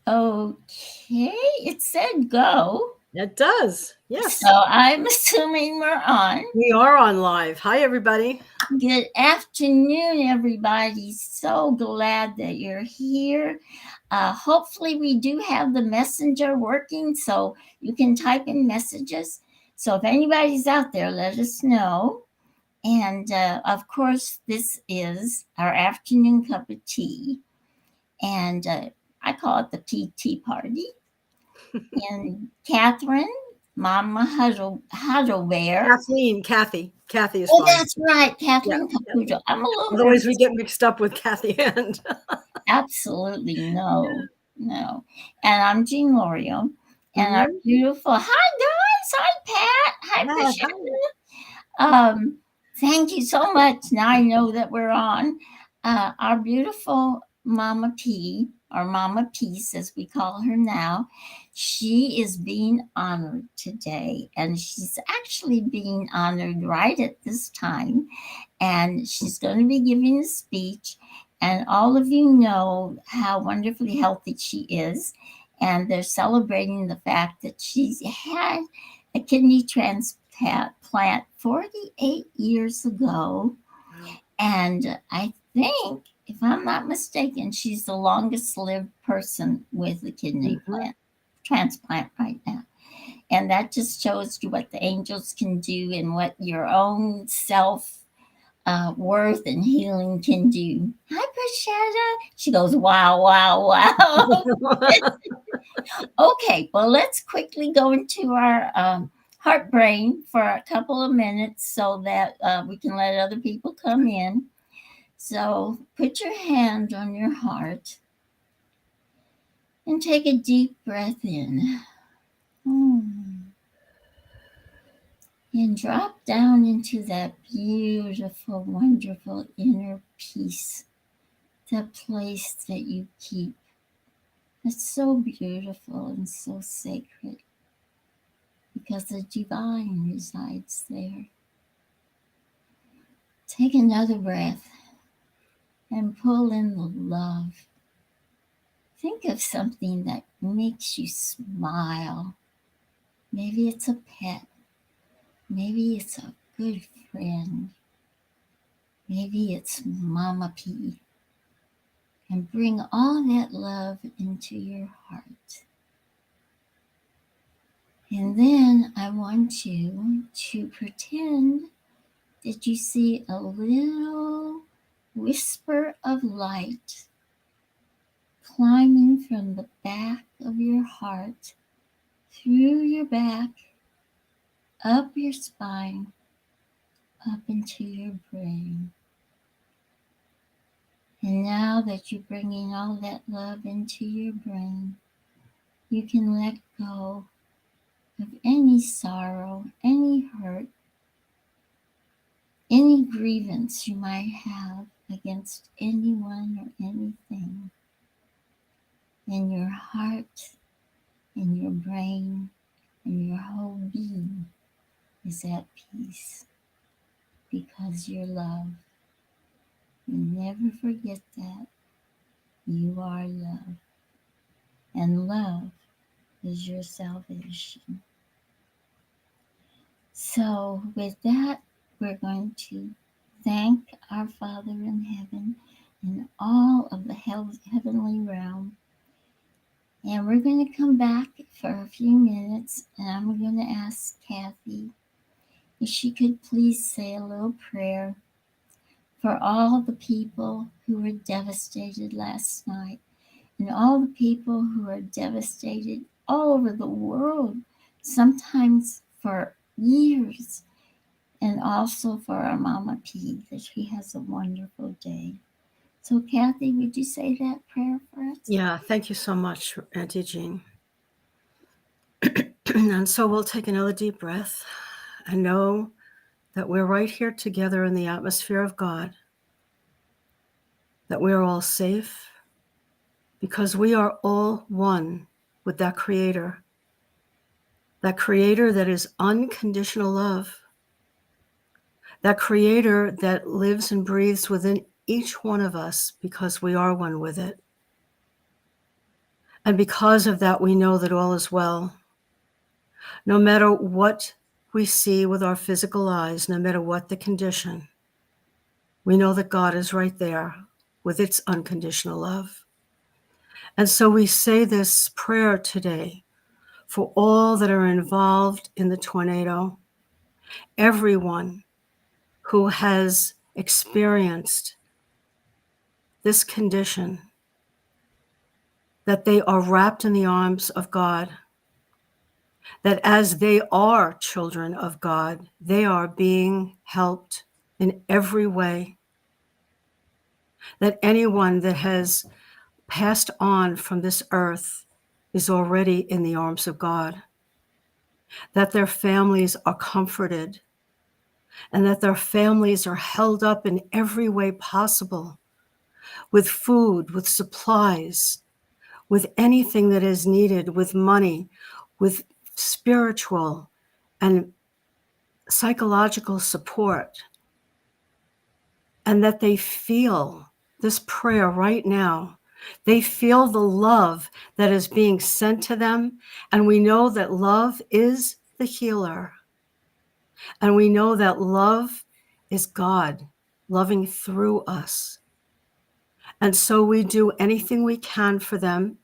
Okay, it said go. It does. Yes. So I'm assuming we're on. We are on live. Hi, everybody. Good afternoon, everybody. So glad that you're here. Hopefully, we do have the messenger working so you can type in messages. So if anybody's out there, let us know. And of course, this is our afternoon cup of tea. And I call it the PT party. And Catherine, Mama Huddle Bear. Kathy is Oh, fine. that's right, Yeah. Kathleen Caputo. I'm a little Otherwise, nervous. we get mixed up with Kathy and. Absolutely no. And I'm Jean Lorio. And our Mhm. beautiful, hi guys, hi Pat, hi Yeah, Prashant. Thank you so much. Now I know that we're on. Our beautiful Mama P, or Mama Peace as we call her now, she is being honored today. And she's actually being honored right at this time. And she's going to be giving a speech. And all of you know how wonderfully healthy she is. And they're celebrating the fact that she's had a kidney transplant 48 years ago. Wow. And I think, if I'm not mistaken, she's the longest lived person with a kidney Mhm. transplant right now. And that just shows you what the angels can do and what your own self worth and healing can do. Hi, Prashetta. She goes, wow, wow, wow. Okay, well, let's quickly go into our heart brain for a couple of minutes so that we can let other people come in. So put your hand on your heart and take a deep breath in. And drop down into that beautiful, wonderful inner peace, that place that you keep. It's so beautiful and so sacred because the divine resides there. Take another breath and pull in the love. Think of something that makes you smile. Maybe it's a pet. Maybe it's a good friend. Maybe it's Mama P. And bring all that love into your heart. And then I want you to pretend that you see a little whisper of light climbing from the back of your heart, through your back, up your spine, up into your brain. And now that you're bringing all that love into your brain, you can let go of any sorrow, any hurt, any grievance you might have against anyone or anything. And your heart and your brain and your whole being is at peace because you're love. You never forget that. You are love. And love is your salvation. So, with that, we're going to thank our Father in heaven and all of the heavenly realm. And we're going to come back for a few minutes, and I'm going to ask Kathy if she could please say a little prayer for all the people who were devastated last night and all the people who are devastated all over the world, sometimes for years, and also for our Mama P, that she has a wonderful day. So, Kathy, would you say that prayer for us? Yeah, thank you so much, Auntie Jean. And so we'll take another deep breath and know that we're right here together in the atmosphere of God, that we're all safe because we are all one with that creator that is unconditional love, that creator that lives and breathes within each one of us because we are one with it. And because of that, we know that all is well. No matter what we see with our physical eyes, no matter what the condition, we know that God is right there with its unconditional love. And so we say this prayer today for all that are involved in the tornado, everyone who has experienced this condition, that they are wrapped in the arms of God, that as they are children of God, they are being helped in every way, that anyone that has passed on from this earth is already in the arms of God, that their families are comforted, and that their families are held up in every way possible, with food, with supplies, with anything that is needed, with money, with spiritual and psychological support, and that they feel this prayer right now. They feel the love that is being sent to them, and we know that love is the healer. And we know that love is God loving through us. And so we do anything we can for them.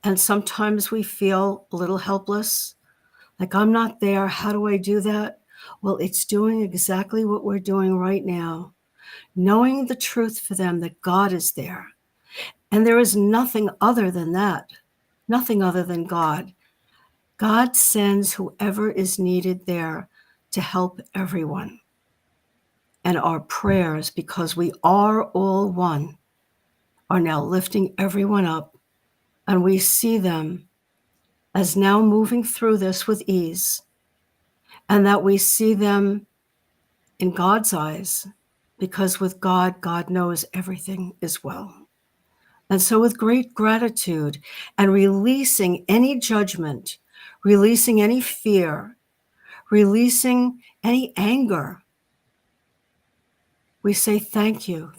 And sometimes we feel a little helpless, like, I'm not there. How do I do that? Well, it's doing exactly what we're doing right now, knowing the truth for them that God is there. And there is nothing other than that, nothing other than God. God sends whoever is needed there to help everyone. And our prayers, because we are all one, are now lifting everyone up. And we see them as now moving through this with ease. And that we see them in God's eyes, because with God, God knows everything is well. And so with great gratitude and releasing any judgment, releasing any fear, releasing any anger, we say thank you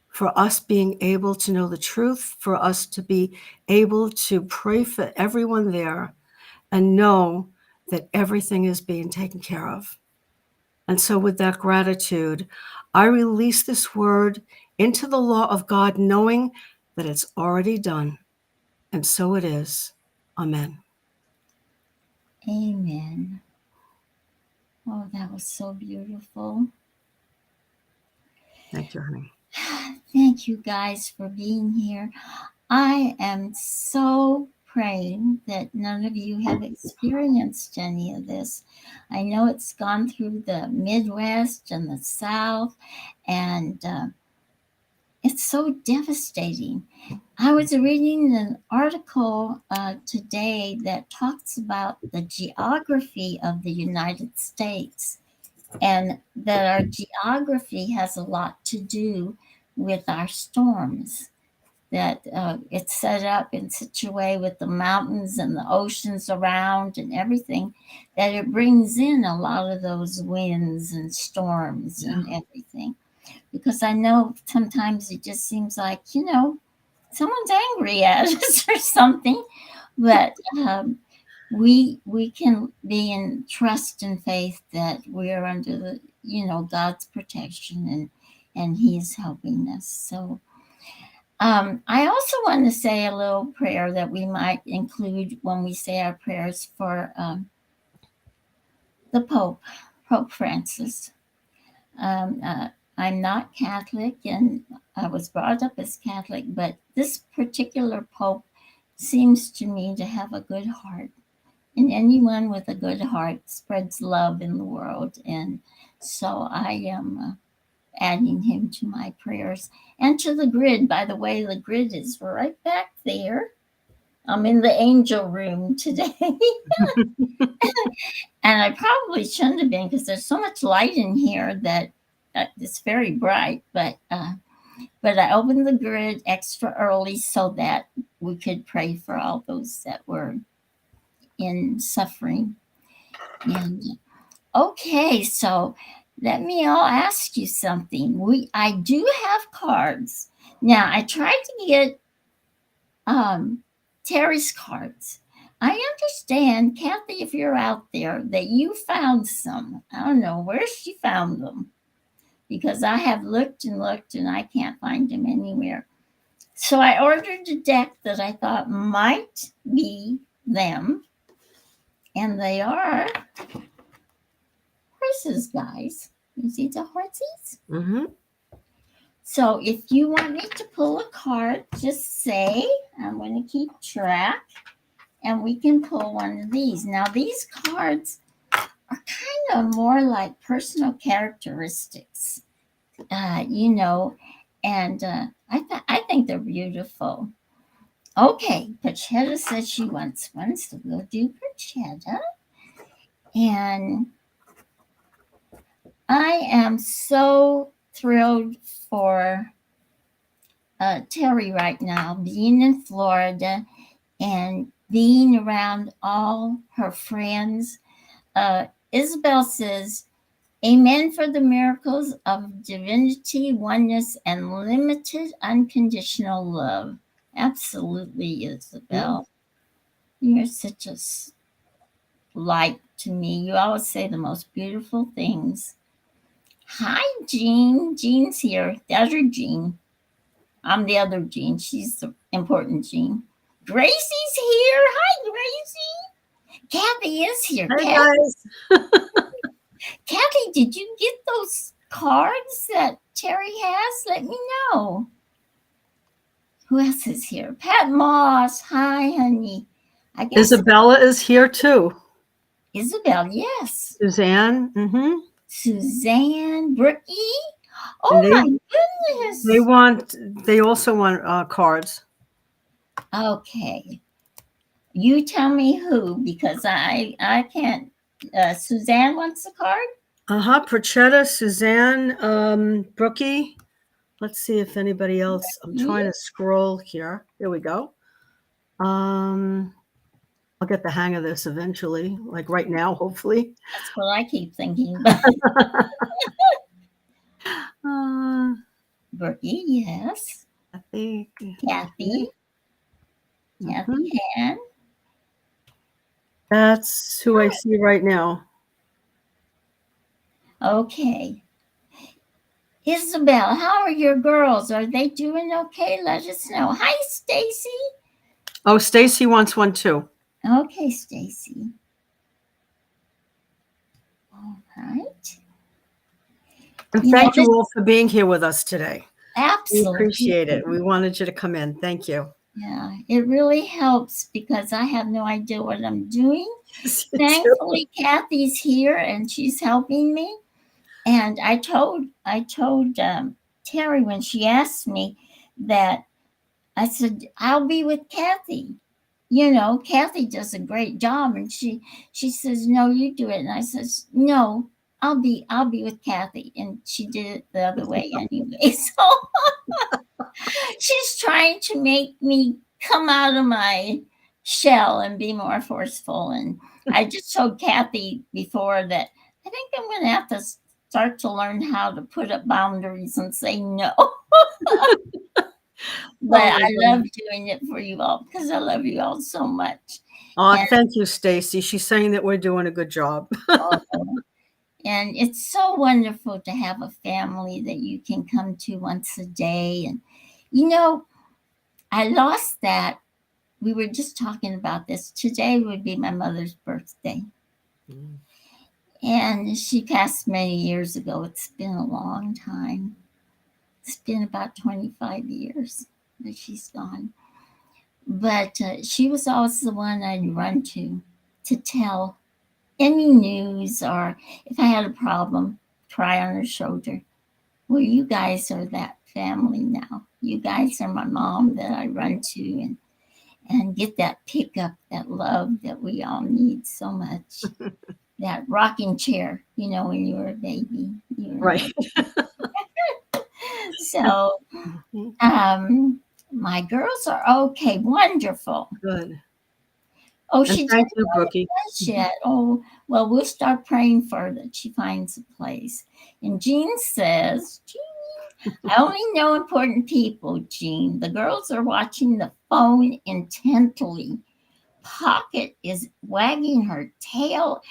for us being able to know the truth, for us to be able to pray for everyone there and know that everything is being taken care of. And so with that gratitude, I release this word into the law of God, knowing that it's already done. And so it is. Amen. Amen. Oh, that was so beautiful. Thank you, honey. Thank you guys for being here. I am so praying that none of you have experienced any of this. I know it's gone through the Midwest and the South, and it's so devastating. I was reading an article today that talks about the geography of the United States, and that our geography has a lot to do with our storms. That it's set up in such a way with the mountains and the oceans around and everything, that it brings in a lot of those winds and storms and everything. Because I know sometimes it just seems like, someone's angry at us or something, but we can be in trust and faith that we are under the God's protection, and He is helping us. So I also want to say a little prayer that we might include when we say our prayers for the Pope Francis. Um, uh, I'm not Catholic, and I was brought up as Catholic, but this particular Pope seems to me to have a good heart. And anyone with a good heart spreads love in the world. And so I am adding him to my prayers and to the grid. By the way, the grid is right back there. I'm in the angel room today. And I probably shouldn't have been, because there's so much light in here that it's very bright. But I opened the grid extra early so that we could pray for all those that were in suffering. And okay, so let me all ask you something. I do have cards. Now, I tried to get um, Terry's cards. I understand, Kathy, if you're out there, that you found some. I don't know where she found them because I have looked and I can't find them anywhere. So I ordered a deck that I thought might be them, and they are horses, guys. You see the horses? Mm-hmm. So if you want me to pull a card, just say, I'm going to keep track, and we can pull one of these. Now, these cards are kind of more like personal characteristics, you know, and I think they're beautiful. Okay, Pachetta says she wants one, so we'll do Pachetta. And I am so thrilled for Terry right now, being in Florida and being around all her friends. Isabel says, Amen for the miracles of divinity, oneness, and limited unconditional love. Absolutely, Isabel. You're such a light to me. You always say the most beautiful things. Hi, Jean. Jean's here. The other Jean. I'm the other Jean. She's the important Jean. Gracie's here. Hi, Gracie. Kathy is here. Hey guys. Kathy, did you get those cards that Terry has? Let me know. Who else is here? Pat Moss. Hi, honey. I guess Isabella is here too. Isabel, yes. Suzanne. Mm-hmm. Suzanne, Brookie. Oh And my goodness. they also want cards. Okay. You tell me who, because I can't. Suzanne wants a card. Prachetta, Suzanne, Brookie. Let's see if anybody else. I'm Yeah, trying to scroll here. Here we go. I'll get the hang of this eventually, like right now, hopefully. that's what I keep thinking about. uh, Brookie, yes. Kathy. Kathy, Mhm. Kathy Han. That's who I see right now. Okay. Isabel, how are your girls? Are they doing okay? Let us know. Hi, Stacy. Oh, Stacy wants one too. Okay, Stacy. All right. And You know, thank you all for being here with us today. We absolutely. appreciate it. We wanted you to come in. Thank you. Yeah, it really helps because I have no idea what I'm doing. Yes, you too. Thankfully, Kathy's here and she's helping me. And I told Terry when she asked me that I said I'll be with Kathy. You know, Kathy does a great job, and she says no, you do it, and I says no, I'll be with Kathy, and she did it the other way anyway. So she's trying to make me come out of my shell and be more forceful. And I just told Kathy before that I think I'm going to have to start to learn how to put up boundaries and say no. But Oh my I love God. doing it for you all because I love you all so much. Oh, And thank you, Stacy. She's saying that we're doing a good job. oh, and it's so wonderful to have a family that you can come to once a day. And you know, I lost that. We were just talking about this. Today would be my mother's birthday. And she passed many years ago. It's been a long time. It's been about 25 years that she's gone. But she was always the one I'd run to tell any news or if I had a problem, cry on her shoulder. Well, you guys are that family now. You guys are my mom that I run to and get that pickup, that love that we all need so much. That rocking chair, when you were a baby. You remember. Right. So, my girls are okay, wonderful. Good. Oh, And she didn't thank you, go to Brookie. class yet. Oh, well, we'll start praying for her that she finds a place. And Jean says, Jean, I only know important people, Jean. The girls are watching the phone intently. Pocket is wagging her tail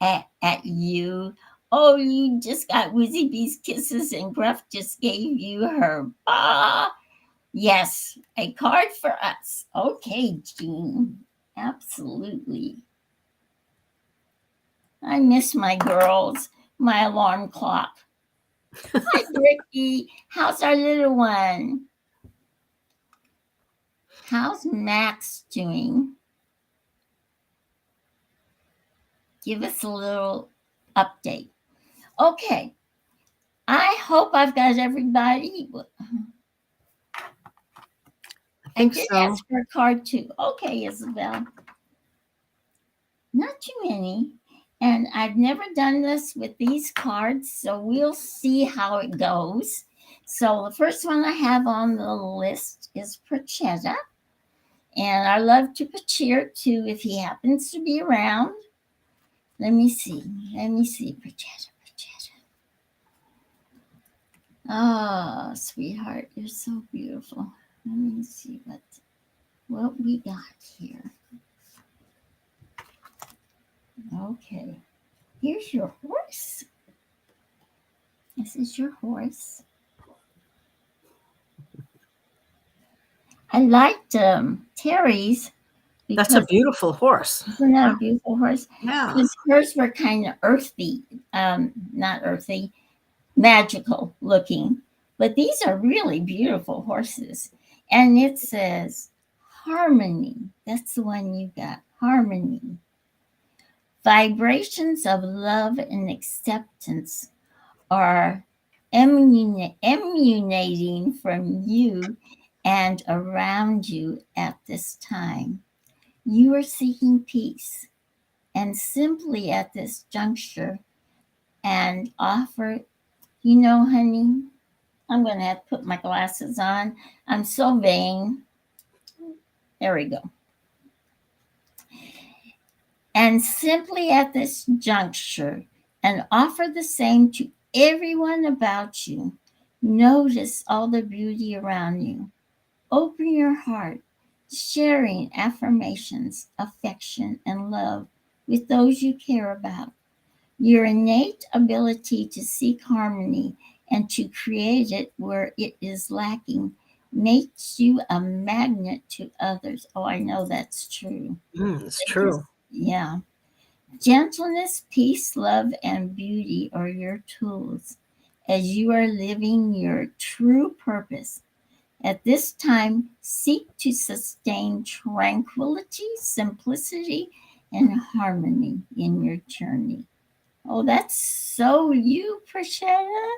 at you. Oh, you just got Wizzy Bee's kisses, and Gruff just gave you her bah. Yes, a card for us. Okay, Jean. Absolutely. I miss my girls, my alarm clock. Hi, Bricky. How's our little one? How's Max doing? Give us a little update. Okay, I hope I've got everybody. I I think did so. ask for a card too. Okay, Isabel. Not too many. And I've never done this with these cards, so we'll see how it goes. So the first one I have on the list is Prachetta. And I love to cheer too if he happens to be around. Let me see. Let me see. Prachetta, Prachetta. Ah, sweetheart, you're so beautiful. Let me see what we got here. Okay. Here's your horse. This is your horse. I liked Terry's That's a because beautiful horse. isn't that a beautiful horse? Yeah. Because hers were kind of earthy, not earthy, magical looking. But these are really beautiful horses. And it says harmony. That's the one you got. Harmony. Vibrations of love and acceptance are emanating from you and around you at this time. You are seeking peace, and simply at this juncture, and offer, honey, I'm going to have to put my glasses on. I'm so vain. There we go. And simply at this juncture, and offer the same to everyone about you. Notice all the beauty around you. Open your heart, sharing affirmations, affection, and love with those you care about. Your innate ability to seek harmony and to create it where it is lacking makes you a magnet to others. Oh, I know that's true. It's It just, true. yeah. Gentleness, peace, love, and beauty are your tools as you are living your true purpose. At this time, seek to sustain tranquility, simplicity, and harmony in your journey. Oh, that's so you, Prashetta.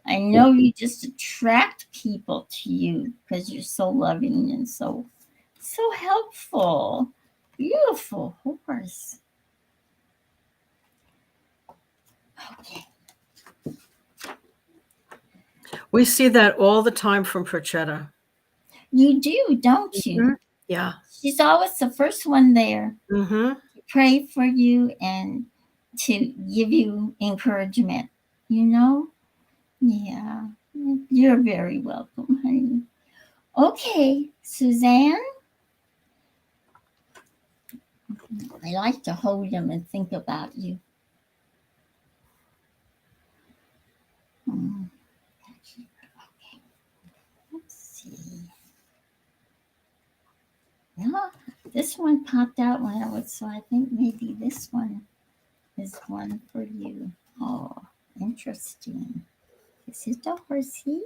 I know you just attract people to you because you're so loving and so helpful. Beautiful horse. Okay. We see that all the time from Perchetta. You do, don't you? Mhm. Yeah. She's always the first one there Mhm. to pray for you and to give you encouragement, you know? Yeah. You're very welcome, honey. Okay, Suzanne, I like to hold them and think about you. Hmm, okay, let's see. Yeah, this one popped out when I was, so I think maybe this one is one for you. Oh, interesting. Is it a horsey?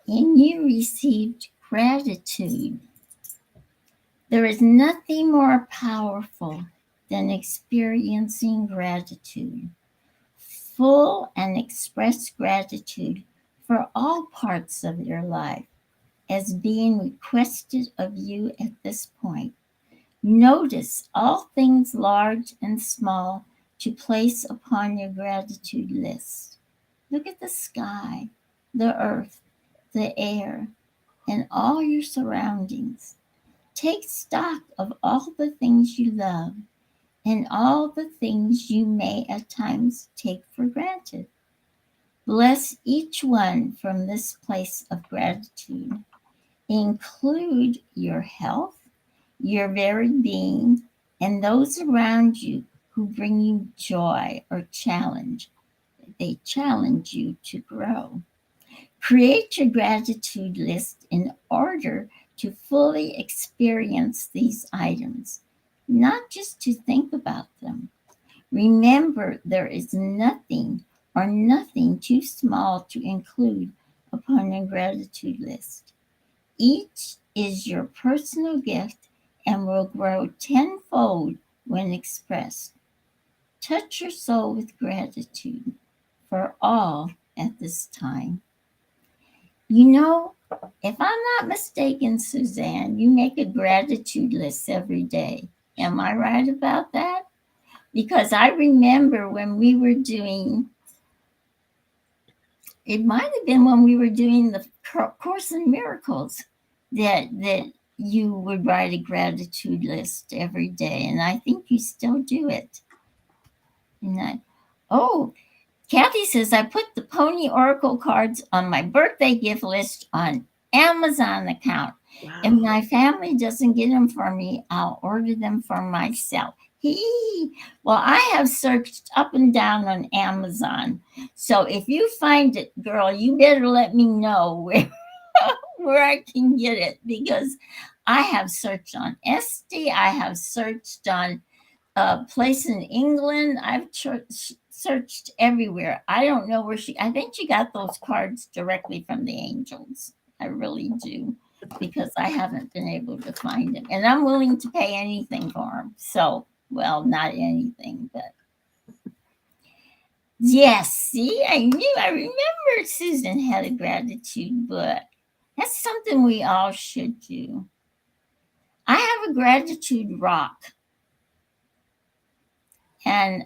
And you received gratitude. There is nothing more powerful than experiencing gratitude. Full and express gratitude for all parts of your life as being requested of you at this point. Notice all things large and small to place upon your gratitude list. Look at the sky, the earth, the air, and all your surroundings. Take stock of all the things you love and all the things you may at times take for granted. Bless each one from this place of gratitude. Include your health, your very being, and those around you who bring you joy or challenge. They challenge you to grow. Create your gratitude list in order to fully experience these items, not just to think about them. Remember, there is nothing or nothing too small to include upon a gratitude list. Each is your personal gift and will grow tenfold when expressed. Touch your soul with gratitude for all at this time. You know, if I'm not mistaken, Suzanne, you make a gratitude list every day. Am I right about that? Because I remember when we were doing, it might have been when we were doing the Course in Miracles, that you would write a gratitude list every day, and I think you still do it. And oh, Kathy says I put the Pony Oracle cards on my birthday gift list on Amazon account. If Wow. my family doesn't get them for me, I'll order them for myself. Hee. Well, I have searched up and down on Amazon. So if you find it, girl, you better let me know where I can get it, because I have searched on Etsy. I have searched on a place in England. I've searched everywhere. I don't know where I think she got those cards directly from the angels. I really do, because I haven't been able to find them. And I'm willing to pay anything for them. So, well, not anything, but yes, see, I remember Susan had a gratitude book. That's something we all should do. I have a gratitude rock, and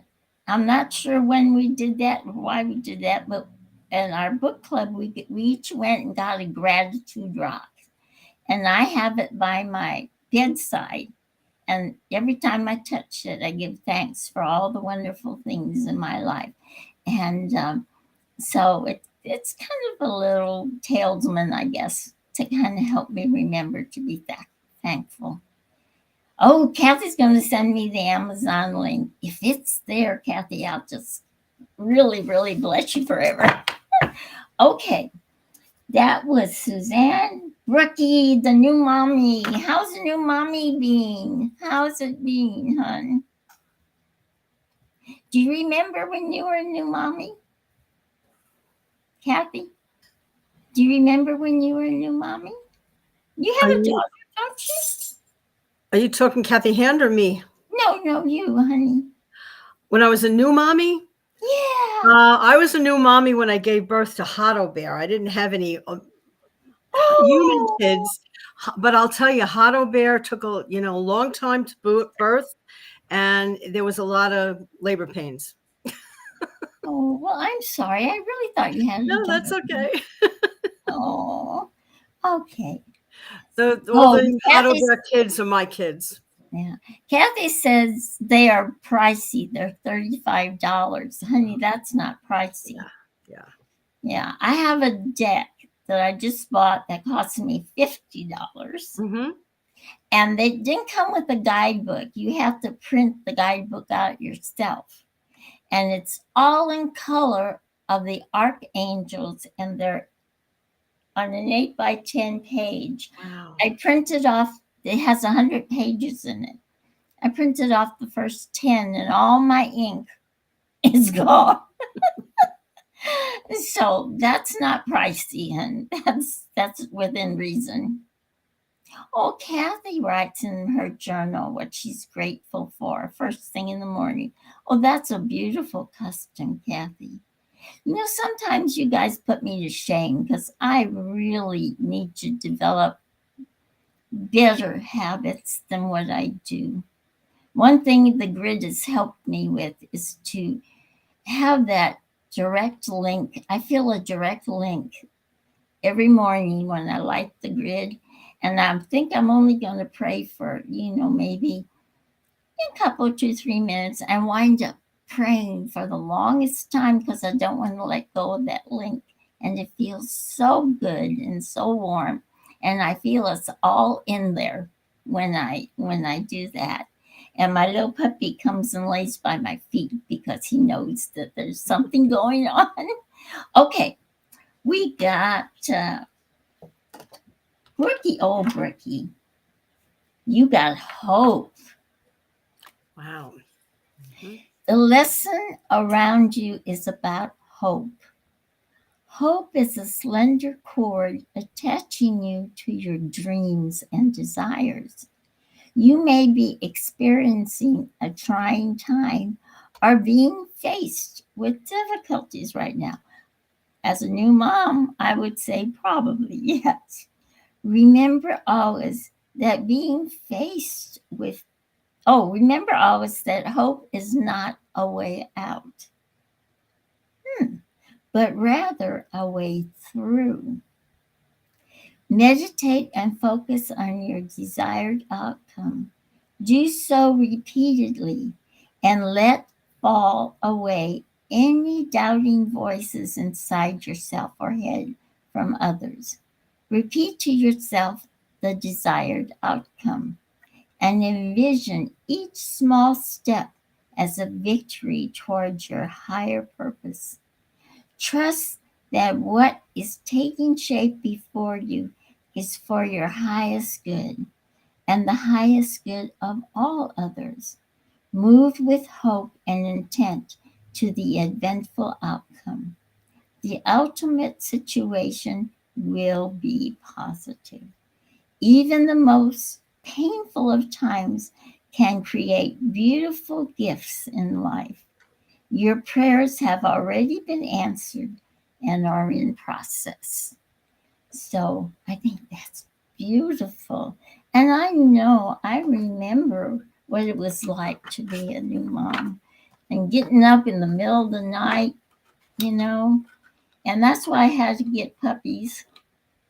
I'm not sure when we did that or why we did that, but in our book club, we each went and got a gratitude rock, and I have it by my bedside. And every time I touch it, I give thanks for all the wonderful things in my life. And so it's kind of a little talisman, I guess, to kind of help me remember to be thankful. Oh, Kathy's going to send me the Amazon link. If it's there, Kathy, I'll just really, really bless you forever. Okay, that was Suzanne. Brookie, the new mommy. How's the new mommy been? How's it been, hon? Do you remember when you were a new mommy? Kathy, do you remember when you were a new mommy? You Are have a you daughter, don't you? are you talking Kathy Hand or me? No, no, you, honey. When I was a new mommy, Yeah. I was a new mommy when I gave birth to Hotto Bear. I didn't have any human Oh, kids, but I'll tell you, Hotto Bear took a long time to birth, and there was a lot of labor pains. oh, well, I'm sorry. I really thought you had a No, that's daughter. okay. Oh, okay. All Oh, the Hotto Kathy, Bear kids are my kids. yeah. Kathy says they are pricey. They're $35. Honey, that's not pricey. Yeah, yeah. Yeah, I have a deck that I just bought that cost me $50. Hmm. And they didn't come with a guidebook. You have to print the guidebook out yourself. And it's all in color of the archangels, and they're on an 8 by 10 page. Wow. I printed off, it has 100 pages in it. I printed off the first 10, and all my ink is gone. So that's not pricey, and that's within reason. Oh, Kathy writes in her journal what she's grateful for first thing in the morning. Oh, that's a beautiful custom, Kathy. You know, sometimes you guys put me to shame because I really need to develop better habits than what I do. One thing the grid has helped me with is to have that direct link. I feel a direct link every morning when I light the grid. And I think I'm only going to pray for, maybe a couple, 2, 3 minutes, and wind up praying for the longest time because I don't want to let go of that link. And it feels so good and so warm. And I feel it's all in there when I do that. And my little puppy comes and lays by my feet because he knows that there's something going on. Okay, we got Brookie. Oh, Brookie, you got hope. Wow. Mhm. The lesson around you is about hope. Hope is a slender cord attaching you to your dreams and desires. You may be experiencing a trying time or being faced with difficulties right now. As a new mom, I would say probably yes. Remember always that being faced with, remember always that hope is not a way out, but rather a way through. Meditate and focus on your desired outcome. Do so repeatedly and let fall away any doubting voices inside yourself or head from others. Repeat to yourself the desired outcome and envision each small step as a victory towards your higher purpose. Trust that what is taking shape before you is for your highest good and the highest good of all others. Move with hope and intent to the eventful outcome. The ultimate situation will be positive. Even the most painful of times can create beautiful gifts in life. Your prayers have already been answered and are in process. So I think that's beautiful. And I remember what it was like to be a new mom and getting up in the middle of the night, you know, and that's why I had to get puppies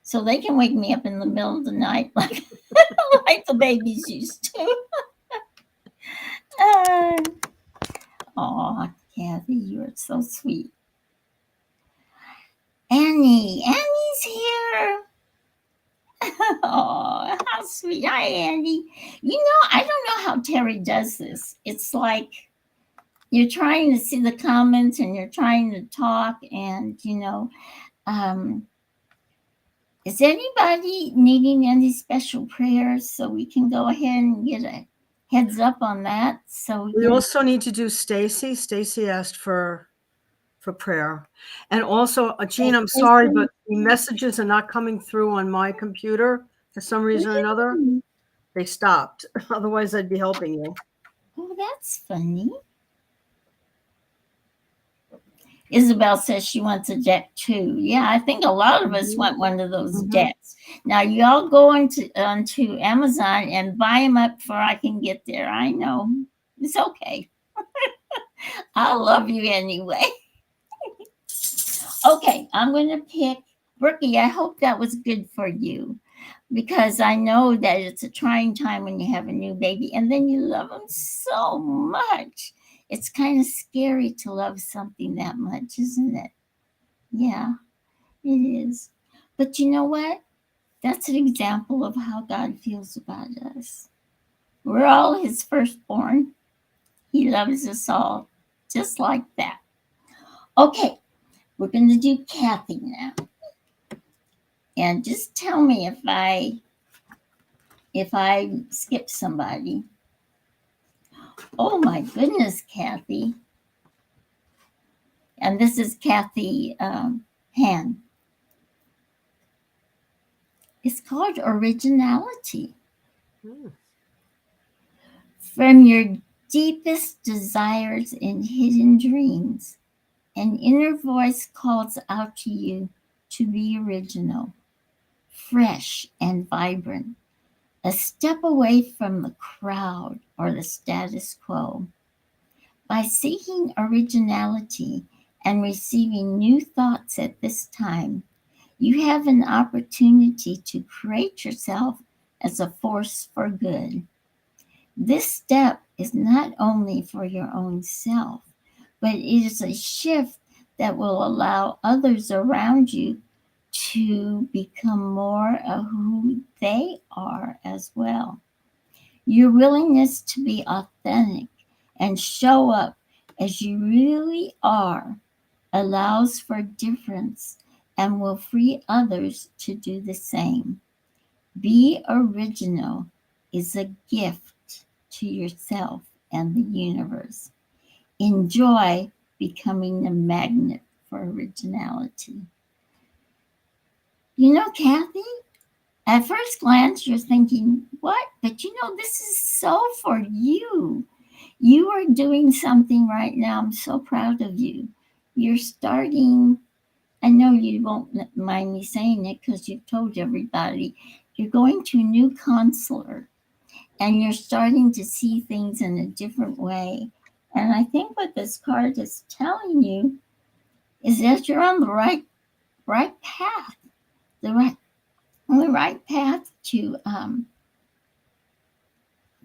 so they can wake me up in the middle of the night like the babies used to. Uh, oh, Kathy, you are so sweet. Annie's here. Oh, how sweet. Hi, Andy. I don't know how Terry does this. It's like you're trying to see the comments and you're trying to talk, and, um, is anybody needing any special prayers so we can go ahead and get a heads up on that so we We can. also need to do Stacy. Stacy asked for prayer. And also, Jean, I'm sorry, but the messages are not coming through on my computer for some reason or another. They stopped. Otherwise, I'd be helping you. Oh, that's funny. Isabel says she wants a deck too. Yeah, I think a lot of us Mhm. want one of those Mhm. decks. Now, y'all go onto Amazon and buy them up before I can get there. I know. It's okay. I love you anyway. Okay, I'm going to pick Brookie. I hope that was good for you because I know that it's a trying time when you have a new baby and then you love them so much. It's kind of scary to love something that much, isn't it? Yeah, it is. But you know what? That's an example of how God feels about us. We're all His firstborn. He loves us all just like that. Okay, we're going to do Kathy now. And just tell me if I skip somebody. Oh my goodness, Kathy. And this is Kathy Han. It's called originality. Mm. From your deepest desires and hidden dreams, an inner voice calls out to you to be original, fresh, and vibrant, a step away from the crowd or the status quo. By seeking originality and receiving new thoughts at this time, you have an opportunity to create yourself as a force for good. This step is not only for your own self, but it is a shift that will allow others around you to become more of who they are as well. Your willingness to be authentic and show up as you really are allows for difference and will free others to do the same. Be original is a gift to yourself and the universe. Enjoy becoming the magnet for originality. You know, Kathy, at first glance, you're thinking, what? But you know, this is so for you. You are doing something right now. I'm so proud of you. You're starting, I know you won't mind me saying it because you've told everybody, you're going to a new counselor and you're starting to see things in a different way. And I think what this card is telling you is that you're on the right path, the right on the right path to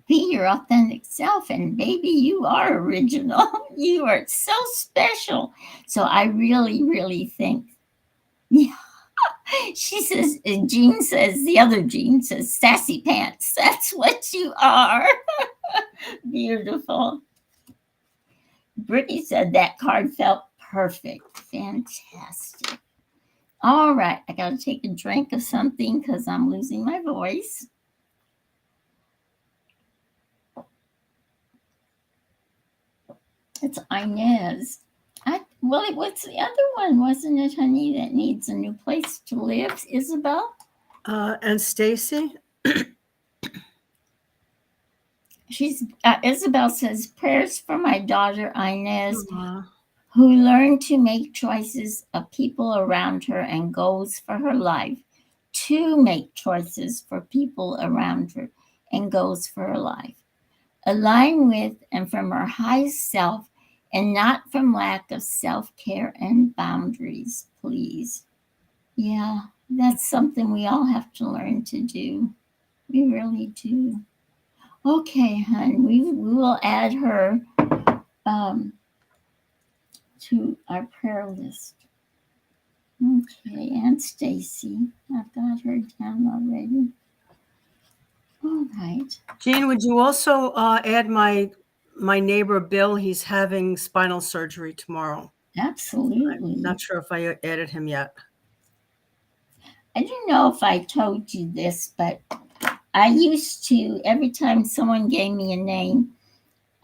be your authentic self. And baby, you are original. You are so special. So I really, really think, yeah. She says, Jean says, the other Jean says, sassy pants. That's what you are. Beautiful. Brittany said that card felt perfect. Fantastic. All right, I got to take a drink of something because I'm losing my voice. It's Inez. Well, it was the other one, wasn't it, honey, that needs a new place to live? Isabel? And Stacy? Isabel says, prayers for my daughter Inez, Uh, who learned to make choices of people around her and goals for her life, to make choices for people around her and goals for her life. Align with and from her highest self and not from lack of self care and boundaries, please. Yeah, that's something we all have to learn to do. We really do. Okay, hon, we will add her um, to our prayer list. Okay, and Stacy. I've got her down already. All right. Jean, would you also add my neighbor Bill? He's having spinal surgery tomorrow. Absolutely. Not sure if I added him yet. I don't know if I told you this, but I used to, every time someone gave me a name,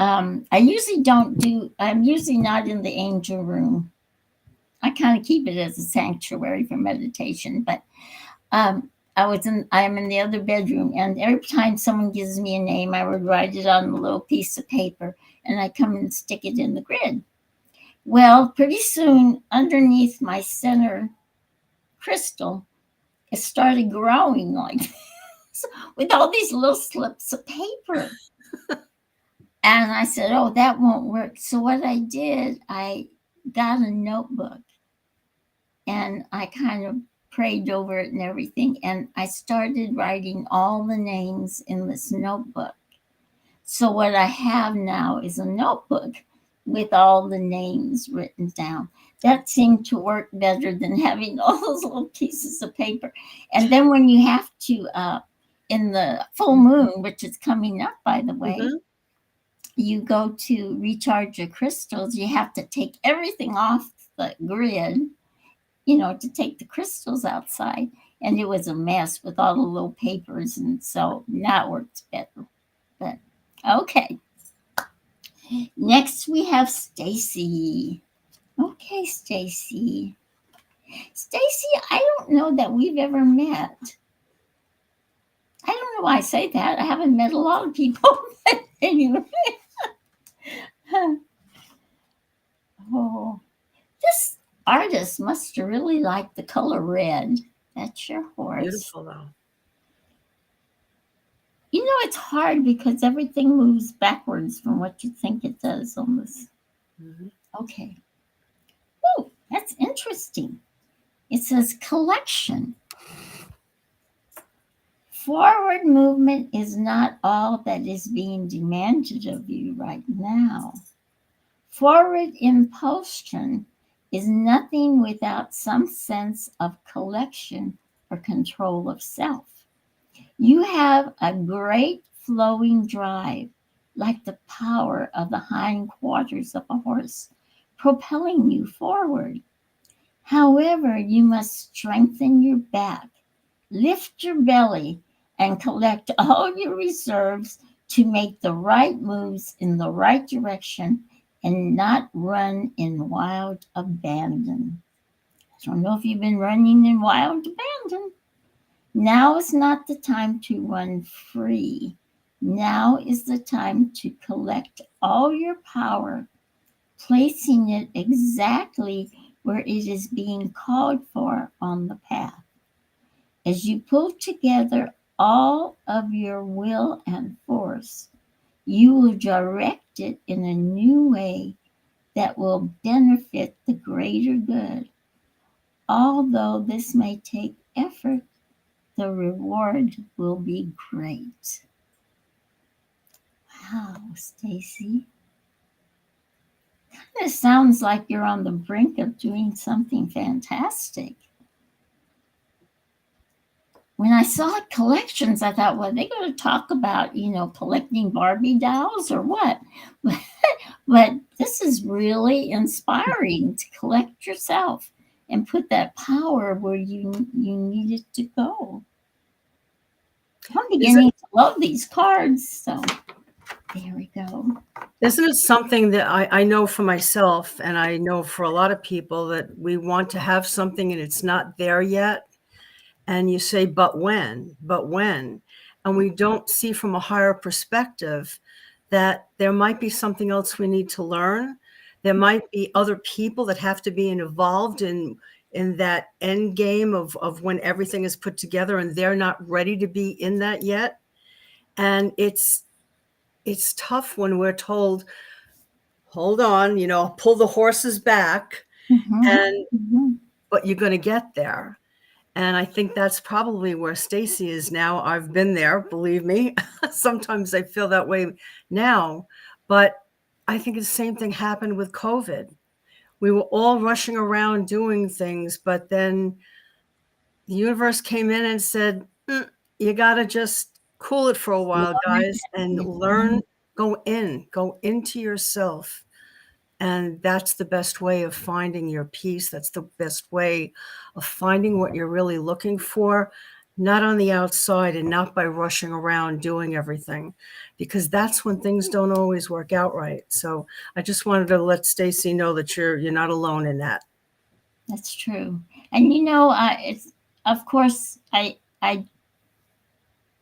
I usually don't do, I'm usually not in the angel room. I kind of keep it as a sanctuary for meditation, but um, I'm in the other bedroom, and every time someone gives me a name, I would write it on a little piece of paper, and I come and stick it in the grid. Well, pretty soon, underneath my center crystal, it started growing like this with all these little slips of paper. And I said, oh, that won't work. So what I did, I got a notebook and I kind of prayed over it and everything. And I started writing all the names in this notebook. So what I have now is a notebook with all the names written down. That seemed to work better than having all those little pieces of paper. And then when you have to, in the full moon, which is coming up, by the way, Mm-hmm. you go to recharge your crystals, you have to take everything off the grid, to take the crystals outside. And it was a mess with all the little papers. And so now it works better. But okay. Next we have Stacy. Okay, Stacy. Stacy, I don't know that we've ever met. I don't know why I say that. I haven't met a lot of people. But anyway. Oh, this artist must have really liked the color red. That's your horse. Beautiful though. You know, it's hard because everything moves backwards from what you think it does on this. Mm-hmm. Okay. Oh, that's interesting. It says collection. Forward movement is not all that is being demanded of you right now. Forward impulsion is nothing without some sense of collection or control of self. You have a great flowing drive, like the power of the hindquarters of a horse, propelling you forward. However, you must strengthen your back, lift your belly, and collect all your reserves to make the right moves in the right direction and not run in wild abandon. I don't know if you've been running in wild abandon. Now is not the time to run free. Now is the time to collect all your power, placing it exactly where it is being called for on the path. As you pull together all of your will and force, you will direct it in a new way that will benefit the greater good. Although this may take effort, the reward will be great. Wow, Stacy. This sounds like you're on the brink of doing something fantastic. When I saw collections, I thought, well, they're going to talk about, collecting Barbie dolls or what? But this is really inspiring to collect yourself and put that power where you need it to go. I'm beginning to love these cards. So there we go. Isn't it something that I know for myself, and I know for a lot of people, that we want to have something and it's not there yet? And you say, but when? And we don't see from a higher perspective that there might be something else we need to learn. There might be other people that have to be involved in that end game of when everything is put together, and they're not ready to be in that yet. And it's tough when we're told, hold on, pull the horses back, but you're going to get there. And I think that's probably where Stacy is now. I've been there, believe me. Sometimes I feel that way now. But I think the same thing happened with COVID. We were all rushing around doing things, but then the universe came in and said, you got to just cool it for a while, guys, and learn, go into yourself. And that's the best way of finding your peace. That's the best way of finding what you're really looking for, not on the outside and not by rushing around doing everything, because that's when things don't always work out right. So I just wanted to let Stacy know that you're not alone in that. That's true. And it's, of course, I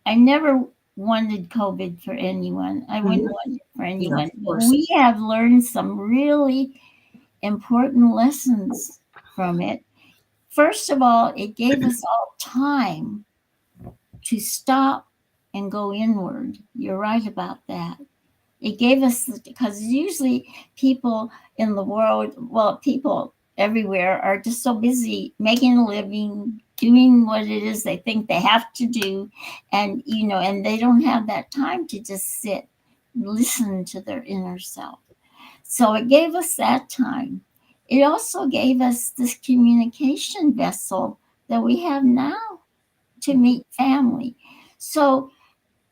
never wanted COVID for anyone. I wouldn't want it for anyone. But we have learned some really important lessons from it. First of all, it gave us all time to stop and go inward. You're right about that. It gave us, because usually people in the world, well, people everywhere are just so busy making a living, doing what it is they think they have to do. And, and they don't have that time to just sit, listen to their inner self. So it gave us that time. It also gave us this communication vessel that we have now to meet family. So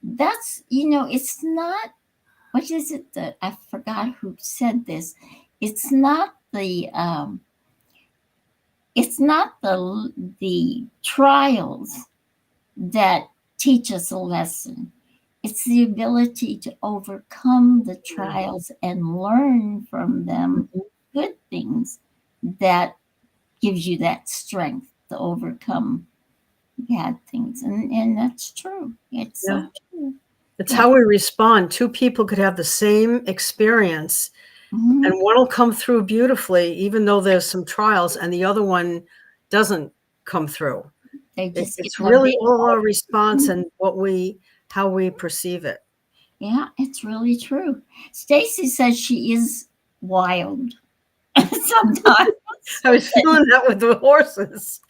that's, it's not, what is it that I forgot who said this? It's not the trials that teach us a lesson. It's the ability to overcome the trials and learn from them good things that gives you that strength to overcome bad things. And that's true. It's so true. It's how we respond. Two people could have the same experience, and one will come through beautifully, even though there's some trials, and the other one doesn't come through. It's really all our response and how we perceive it. Yeah, it's really true. Stacy says she is wild sometimes. I was feeling that with the horses.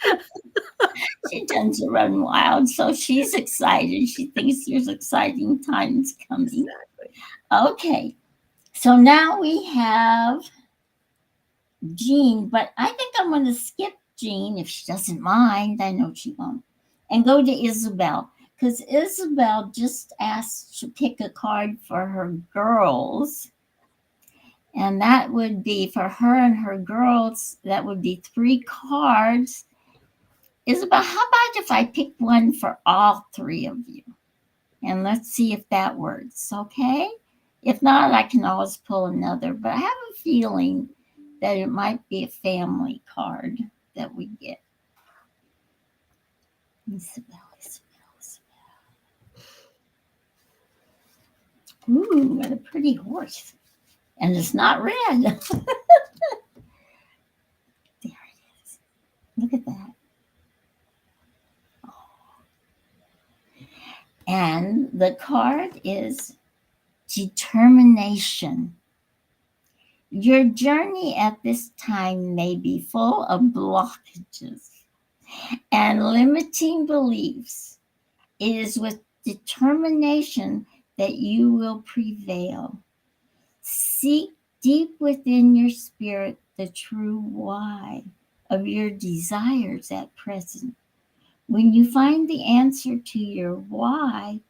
She tends to run wild, so she's excited. She thinks there's exciting times coming. Exactly. Okay, so now we have Jean, but I think I'm going to skip Jean if she doesn't mind. I know she won't. And go to Isabel because Isabel just asked to pick a card for her girls. And that would be for her and her girls, that would be 3 cards. Isabel, how about if I pick one for all 3 of you? And let's see if that works, okay? If not, I can always pull another, but I have a feeling that it might be a family card that we get. Isabel, Isabel, Isabel. Ooh, what a pretty horse. And it's not red. There it is. Look at that. And the card is determination. Your journey at this time may be full of blockages and limiting beliefs. It is with determination that you will prevail. Seek deep within your spirit the true why of your desires at present. When you find the answer to your why,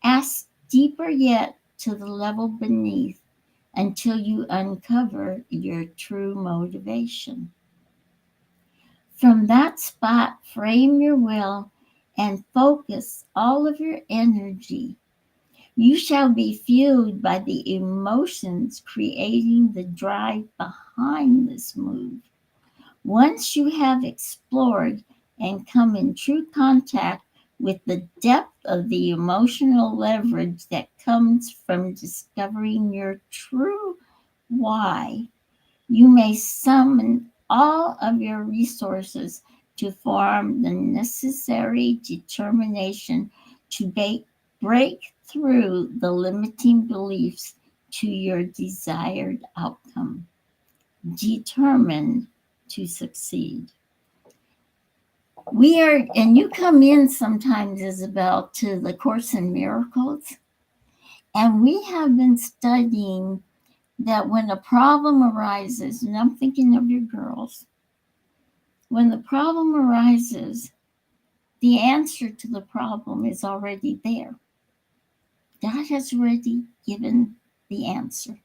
ask deeper yet to the level beneath until you uncover your true motivation. From that spot, frame your will and focus all of your energy. You shall be fueled by the emotions creating the drive behind this move. Once you have explored and come in true contact with the depth of the emotional leverage that comes from discovering your true why, you may summon all of your resources to form the necessary determination to break through the limiting beliefs to your desired outcome. Determined to succeed. We are, and you come in sometimes, Isabel, to the Course in Miracles, and we have been studying that when a problem arises, and I'm thinking of your girls, when the problem arises, the answer to the problem is already there. God has already given the answer.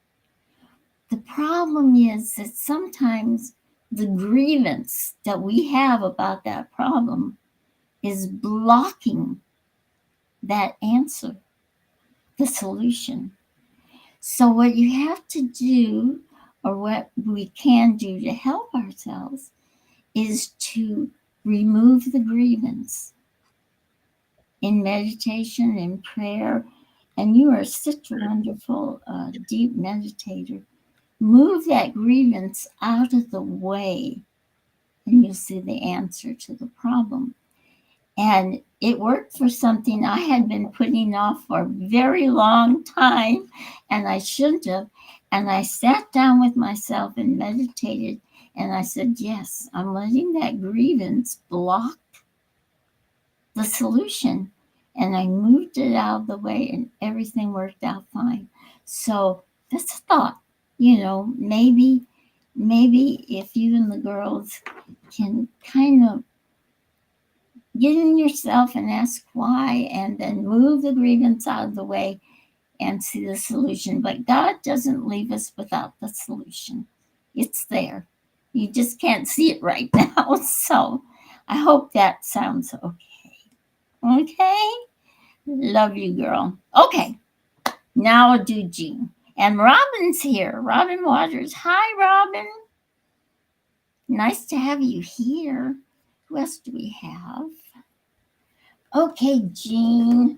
The problem is that sometimes the grievance that we have about that problem is blocking that answer, the solution. So, what you have to do, or what we can do to help ourselves, is to remove the grievance in meditation, in prayer. And you are such a wonderful, deep meditator. Move that grievance out of the way, and you'll see the answer to the problem. And it worked for something I had been putting off for a very long time, and I shouldn't have. And I sat down with myself and meditated, and I said, yes, I'm letting that grievance block the solution. And I moved it out of the way, and everything worked out fine. So that's a thought. Maybe if you and the girls can kind of get in yourself and ask why, and then move the grievance out of the way and see the solution. But God doesn't leave us without the solution, it's there. You just can't see it right now. So I hope that sounds okay. Okay? Love you, girl. Okay, now I'll do Jean. And Robin's here. Robin Waters. Hi, Robin. Nice to have you here. Who else do we have? Okay, Jean,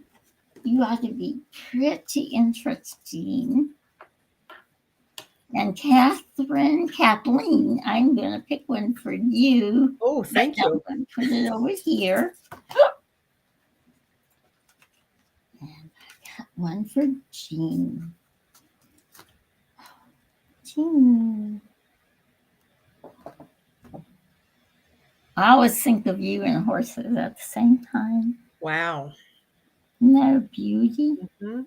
you ought to be pretty interesting. And Kathleen, I'm going to pick one for you. Oh, thank you. I'm going to put it over here. And I got one for Jean. Jean. I always think of you and horses at the same time. Wow. Isn't that a beauty? Hmm.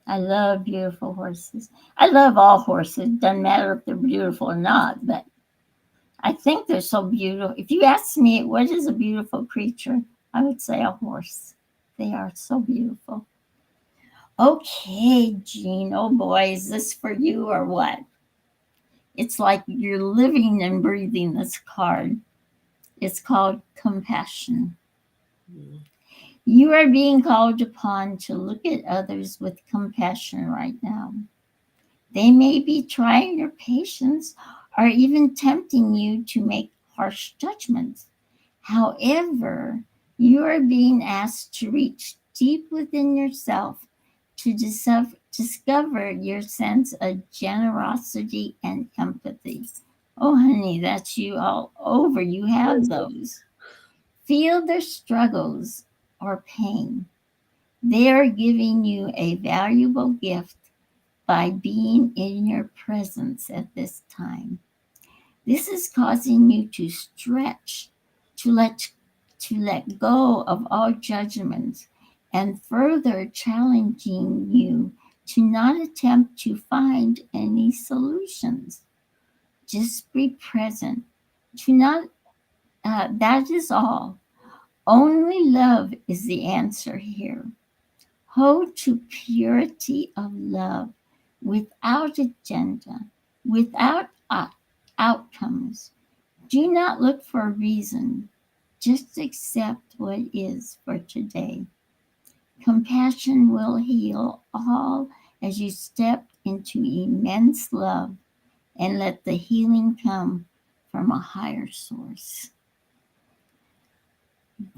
I love beautiful horses. I love all horses. Doesn't matter if they're beautiful or not, but I think they're so beautiful. If you ask me what is a beautiful creature, I would say a horse. They are so beautiful. Okay, Jean. Oh boy, is this for you or what? It's like you're living and breathing this card. It's called compassion. You are being called upon to look at others with compassion right now. They may be trying your patience or even tempting you to make harsh judgments. However, you are being asked to reach deep within yourself to discover your sense of generosity and empathy. Oh, honey, that's you all over. You have those. Feel their struggles or pain. They are giving you a valuable gift by being in your presence at this time. This is causing you to stretch, to let to let go of all judgments and further challenging you to not attempt to find any solutions. Just be present. To not that is all. Only love is the answer here. Hold to purity of love without agenda, without outcomes. Do not look for a reason. Just accept what is for today. Compassion will heal all as you step into immense love and let the healing come from a higher source.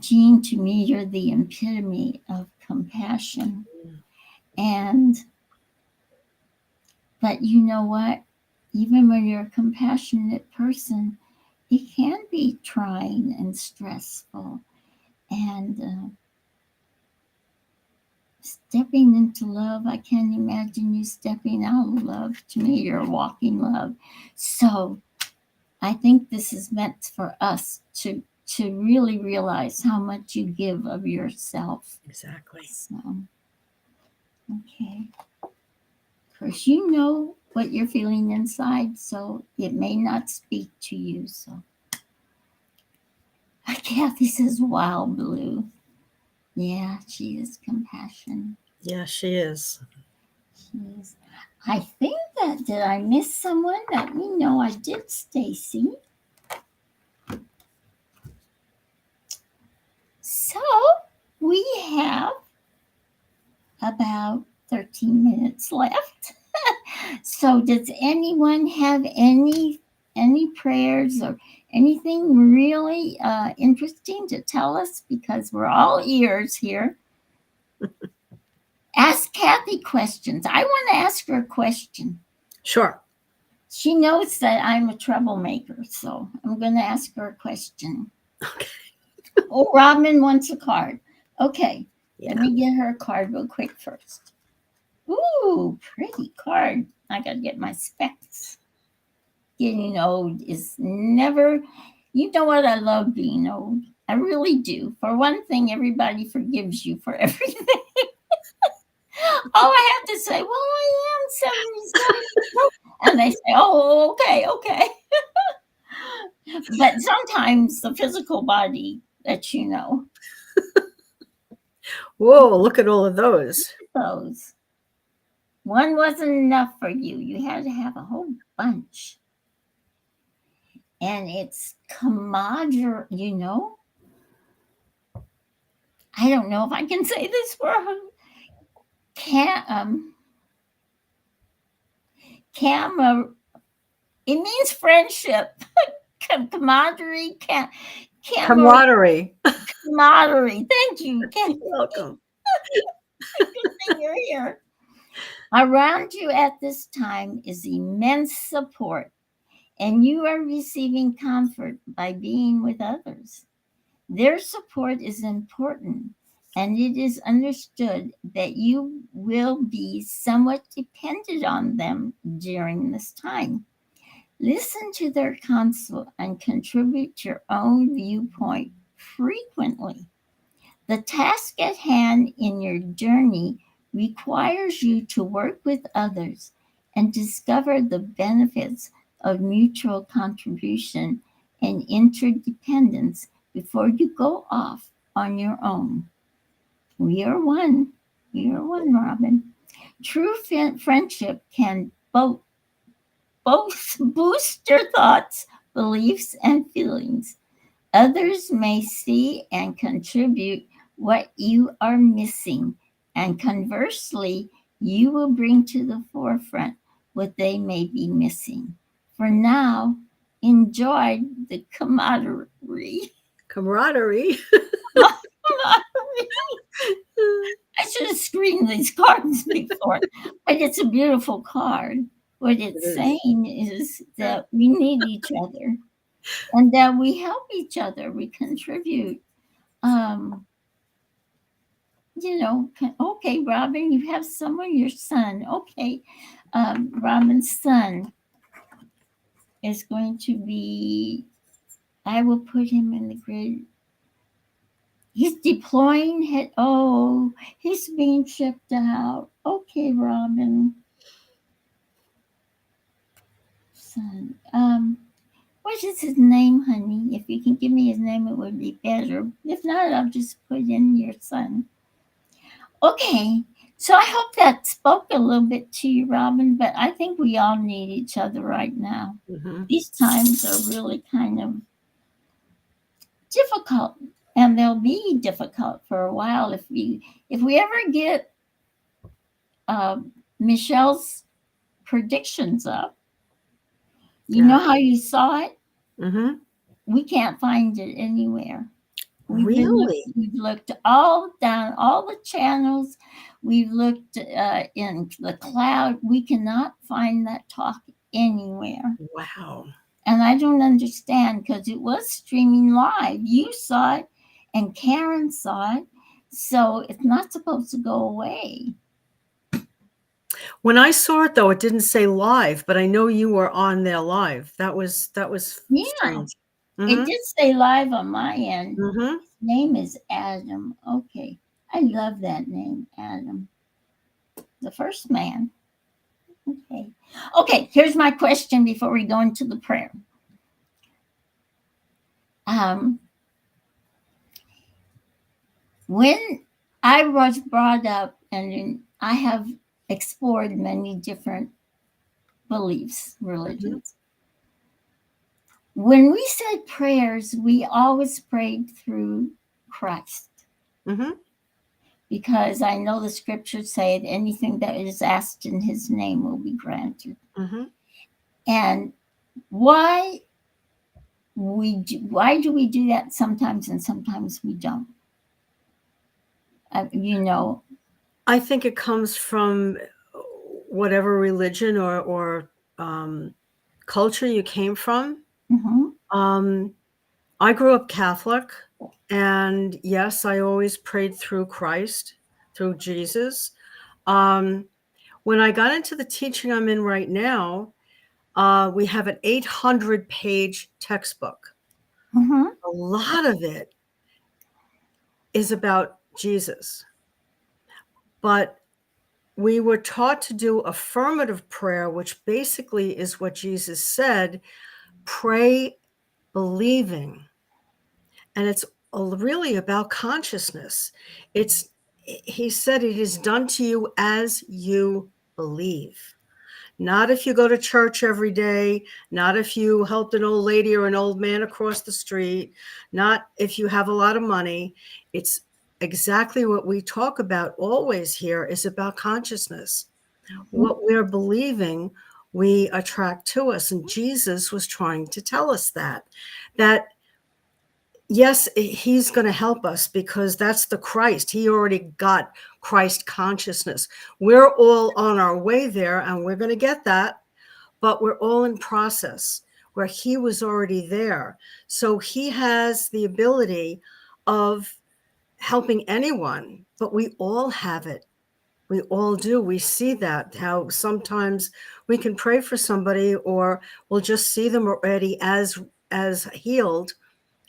Jean, to me, you're the epitome of compassion. And But you know what? Even when you're a compassionate person, it can be trying and stressful. And stepping into love, I can't imagine you stepping out of love. To me, you're walking love. So I think this is meant for us to really realize how much you give of yourself. Exactly. So, okay. Of course, you know what you're feeling inside, so it may not speak to you. So, Kathy says, "Wild blue." Yeah, she is compassion. Yeah, she is. She is. I think that did I miss someone? Let me know. I did, Stacy. So we have about 13 minutes left. So does anyone have any prayers or anything really interesting to tell us? Because we're all ears here. Ask Kathy questions. I want to ask her a question. Sure. She knows that I'm a troublemaker, so I'm going to ask her a question. Okay. Oh, Robin wants a card. Okay, Yeah. let me get her a card real quick first. Ooh, pretty card. I got to get my specs. Getting old is never, you know what? I love being old. I really do. For one thing, everybody forgives you for everything. All I have to say, well, I am 77. And they say, oh, okay, okay. But sometimes the physical body lets you know Whoa, look at all of those. those. One wasn't enough for you. You had to have a whole bunch. And it's camaraderie, you know? I don't know if I can say this word. Can, camera, it means friendship. Camaraderie, camaraderie. Camaraderie. Camaraderie. Thank you. You're welcome. Good thing you're here. Around you at this time is immense support, and you are receiving comfort by being with others. Their support is important, and it is understood that you will be somewhat dependent on them during this time. Listen to their counsel and contribute your own viewpoint frequently. The task at hand in your journey requires you to work with others and discover the benefits of mutual contribution and interdependence before you go off on your own. We are one. We are one, Robin. True friendship can both boost your thoughts, beliefs, and feelings. Others may see and contribute what you are missing, and conversely, you will bring to the forefront what they may be missing. For now, enjoy the camaraderie. Camaraderie. I should have screened these cards before, but it's a beautiful card. What It it's is. saying is that we need each other and that we help each other, we contribute. Um, okay, Robin, you have someone, your son. Okay, Robin's son is going to be, I will put him in the grid. He's deploying. He's being shipped out. Okay, Robin, son. What is his name, honey? If you can give me his name, it would be better. If not, I'll just put in your son. Okay, so I hope that spoke a little bit to you, Robin, but I think we all need each other right now. Mm-hmm. These times are really kind of difficult, and they'll be difficult for a while if we ever get uh, Michelle's predictions up. You Yeah. know how you saw it? Mm-hmm. We can't find it anywhere. Really? We've looked all down all the channels. We've looked in the cloud. We cannot find that talk anywhere. Wow. And I don't understand because it was streaming live. You saw it and Karen saw it. So it's not supposed to go away. When I saw it though, it didn't say live, but I know you were on there live. That was Yeah, strange. it Mm-hmm. did say live on my end. Mm-hmm. His name is Adam. Okay. I love that name, Adam. The first man. Okay. Okay, here's my question before we go into the prayer. Um, when I was brought up, and I have explored many different beliefs, Mm-hmm. religions. When we said prayers, we always prayed through Christ Mm-hmm. because I know the scriptures say that anything that is asked in his name will be granted. Mm-hmm. And why why do we do that sometimes and sometimes we don't? You know, I think it comes from whatever religion or culture you came from. mhm, Um, I grew up Catholic, and yes, I always prayed through Christ, through Jesus. Um, when I got into the teaching I'm in right now, we have an 800-page textbook. mhm, A lot of it is about Jesus, but we were taught to do affirmative prayer, which basically is what Jesus said: pray believing. And it's really about consciousness. It's He said it is done to you as you believe. Not if you go to church every day, not if you helped an old lady or an old man across the street, not if you have a lot of money. It's exactly what we talk about always here is about consciousness. mhm, What we're believing, we attract to us. And Jesus was trying to tell us that yes, he's going to help us because that's the Christ. He already got Christ consciousness. We're all on our way there and we're going to get that, but we're all in process where he was already there. So he has the ability of helping anyone, but we all have it We all do. We see that, how sometimes we can pray for somebody or we'll just see them already as healed,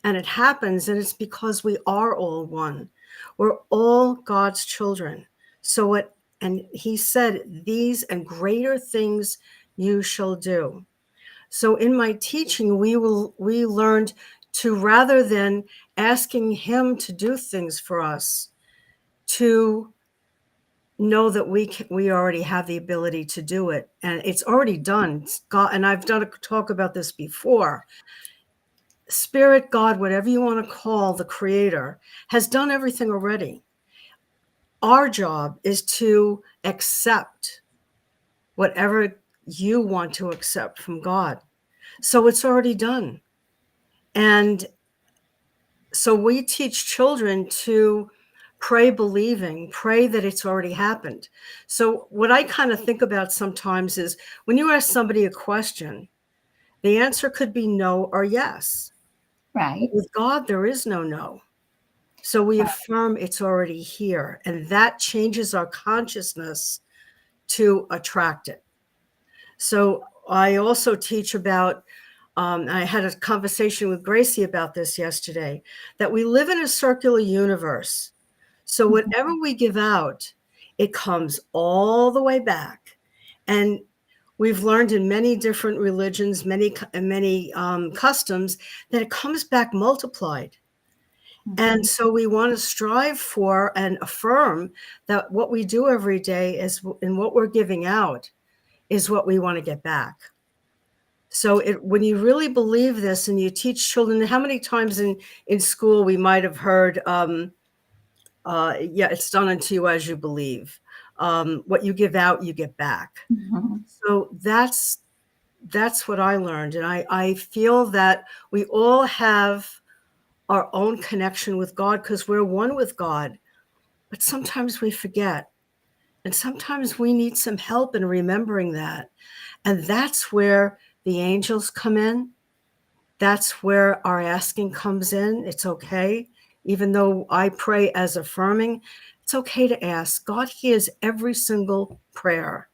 and it happens, and it's because we are all one. We're all God's children. So what, and he said, these and greater things you shall do. So in my teaching, we learned to, rather than asking him to do things for us, to know that we already have the ability to do it, and it's already done. God, and I've done a talk about this before. Spirit, God, whatever you want to call the creator, has done everything already. Our job is to accept whatever you want to accept from God. So it's already done. And so we teach children to pray believing, pray that it's already happened. So what I kind of think about sometimes is when you ask somebody a question, the answer could be no or yes. Right. With God, there is no no. So we affirm it's already here, and that changes our consciousness to attract it. So I also teach about, I had a conversation with Gracie about this yesterday, that we live in a circular universe. So whatever we give out, it comes all the way back. And we've learned in many different religions, many customs, that it comes back multiplied. And so we want to strive for and affirm that what we do every day is, and what we're giving out is what we want to get back. So when you really believe this and you teach children, how many times in school we might have heard, yeah, it's done unto you as you believe. What you give out, you get back. Mhm. So that's what I learned. And I feel that we all have our own connection with God because we're one with God. But sometimes we forget. And sometimes we need some help in remembering that. And that's where the angels come in. That's where our asking comes in. It's okay. Even though I pray as affirming, it's okay to ask. God hears every single prayer.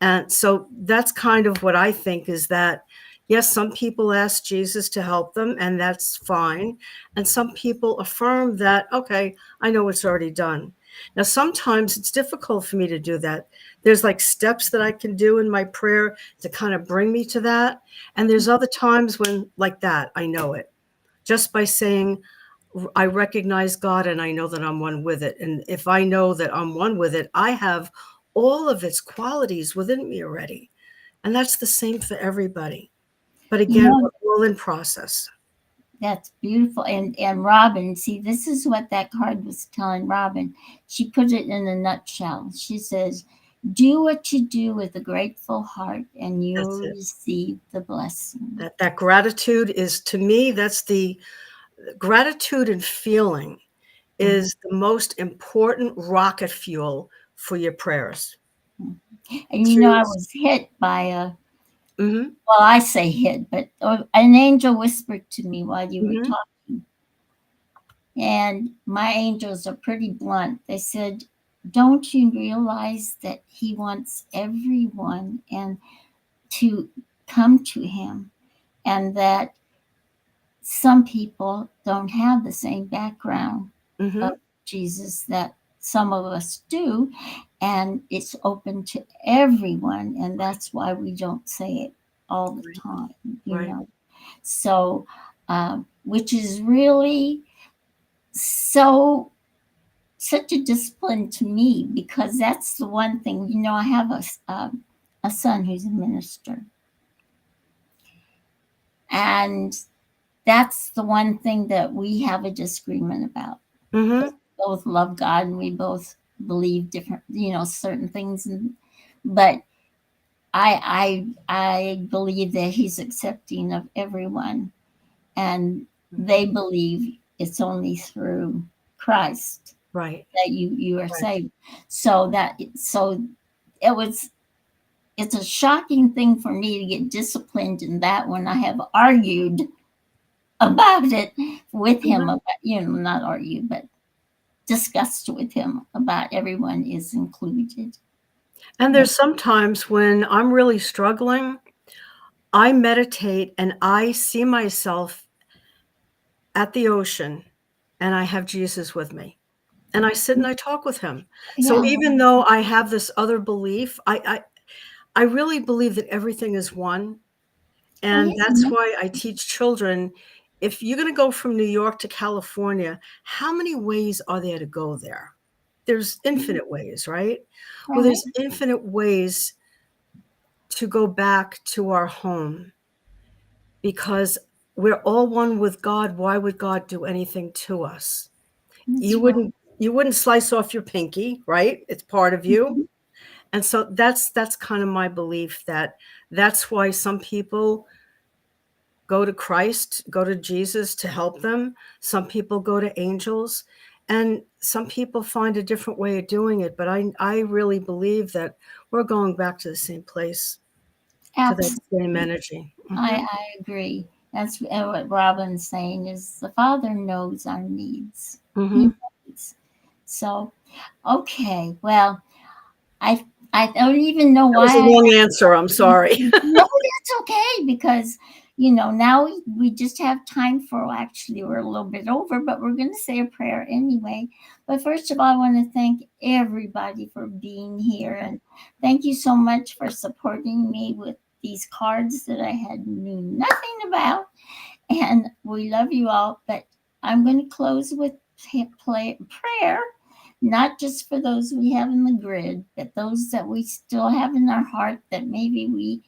And so that's kind of what I think is that, yes, some people ask Jesus to help them, and that's fine. And some people affirm that, okay, I know it's already done. Now, sometimes it's difficult for me to do that. There's like steps that I can do in my prayer to kind of bring me to that. And there's other times when, like that, I know it just by saying, I recognize God and I know that I'm one with it. And if I know that I'm one with it, I have all of its qualities within me already. And that's the same for everybody. But You again, know, we're all in process. that's beautiful. And Robin, see, this is what that card was telling Robin. She put it in a nutshell. She says, do what you do with a grateful heart and That's you'll it. receive the blessing. That gratitude is, to me, that's the gratitude and feeling Mhm. is the most important rocket fuel for your prayers. And I Seriously. was hit by Mm-hmm. well, I say hit, but an angel whispered to me while you were Mm-hmm. talking. And my angels are pretty blunt. They said, don't you realize that he wants everyone and to come to him, and that some people don't have the same background Mm-hmm. of Jesus that some of us do, and it's open to everyone, and that's why we don't say it all the Right. time, Right. So, which is really so such a discipline to me, because that's the one thing, I have a son who's a minister, and that's the one thing that we have a disagreement about. Mm-hmm. We both love God and we both believe different, certain things, but I believe that he's accepting of everyone, and they believe it's only through Christ Right. that you are Right. saved. So it was it's a shocking thing for me to get disciplined in that when I have argued about it with him, Mm-hmm. about, not argue, but discussed with him about everyone is included. And there's sometimes when I'm really struggling, I meditate and I see myself at the ocean and I have Jesus with me. And I sit and I talk with him. So Yeah. even though I have this other belief, I really believe that everything is one. Oh, And that's yeah. why I teach children, if you're going to go from New York to California, how many ways are there to go there? There's infinite ways, right? Well, Right. there's infinite ways to go back to our home because we're all one with God. Why would God do anything to us? That's You right. wouldn't slice off your pinky, right? It's part of you. Mhm. And so that's kind of my belief that that's why some people go to Christ, go to Jesus to help them. Some people go to angels, and some people find a different way of doing it. But I really believe that we're going back to the same place, to that same Absolutely. energy. I agree. That's what Robin's saying is the Father knows our needs. He Hmm. knows. So, okay. Well, I I don't even know That was why a I long answer. I'm sorry. no, that's okay because now we just have time for actually we're a little bit over, but we're going to say a prayer anyway. But first of all, I want to thank everybody for being here and thank you so much for supporting me with these cards that I had knew nothing about. And we love you all, but I'm going to close with prayer, not just for those we have in the grid, but those that we still have in our heart that maybe we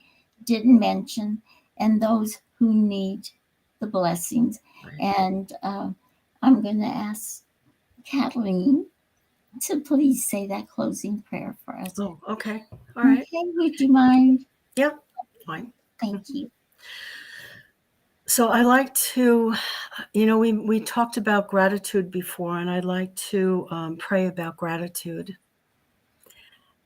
didn't mention, and those who need the blessings. And I'm going to ask Kathleen to please say that closing prayer for us. Oh, okay. All right. Okay, would you mind? Yeah, fine. Thank you. So I like to, we talked about gratitude before, and I'd like to pray about gratitude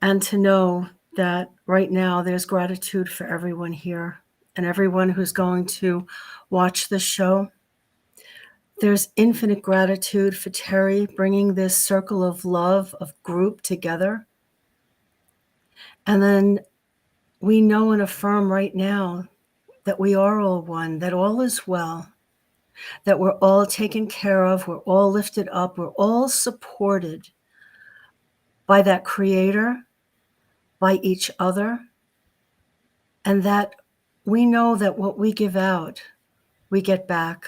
and to know that right now there's gratitude for everyone here and everyone who's going to watch the show. There's infinite gratitude for Terry bringing this circle of love, of group together. And then we know and affirm right now that we are all one, that all is well, that we're all taken care of, we're all lifted up, we're all supported by that creator, by each other, and that we know that what we give out, we get back,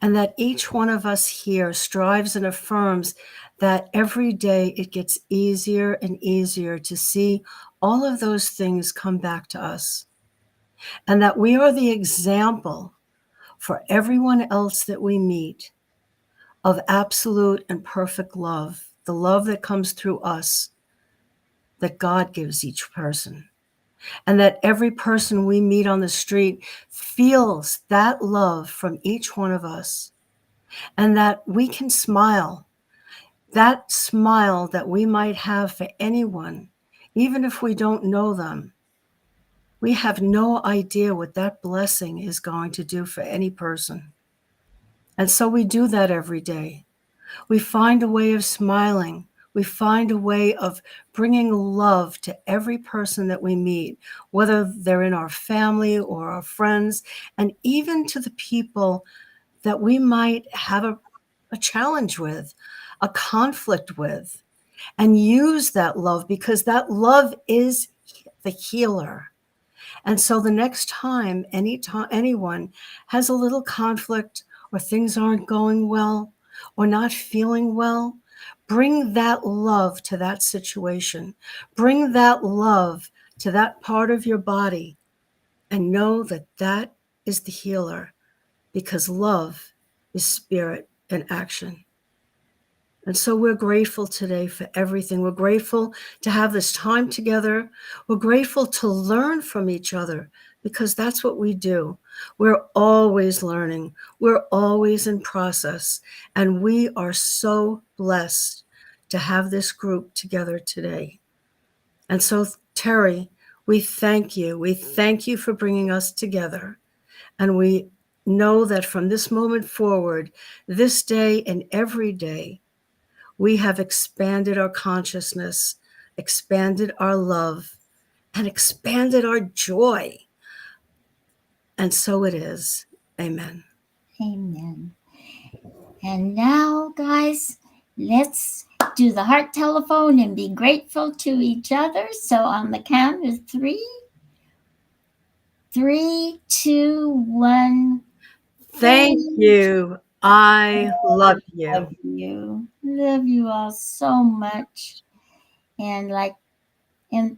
and that each one of us here strives and affirms that every day it gets easier and easier to see all of those things come back to us, and that we are the example for everyone else that we meet of absolute and perfect love, the love that comes through us, that God gives each person. And that every person we meet on the street feels that love from each one of us. And that we can smile, that smile that we might have for anyone, even if we don't know them. We have no idea what that blessing is going to do for any person. And so we do that every day. We find a way of smiling. We find a way of bringing love to every person that we meet, whether they're in our family or our friends, and even to the people that we might have a challenge with, a conflict with, and use that love because that love is the healer. And so the next time anyone has a little conflict or things aren't going well or not feeling well, bring that love to that situation. Bring that love to that part of your body and know that that is the healer because love is spirit and action. And so we're grateful today for everything. We're grateful to have this time together. We're grateful to learn from each other because that's what we do. We're always learning. We're always in process. And we are so blessed to have this group together today. And so, Terry, we thank you. We thank you for bringing us together. And we know that from this moment forward, this day and every day, we have expanded our consciousness, expanded our love, and expanded our joy. And so it is. Amen. Amen. And now, guys, let's do the heart telephone and be grateful to each other. So on the count of three, 3, 2, 1. Thank you. I love you. Love you. Love you all so much. And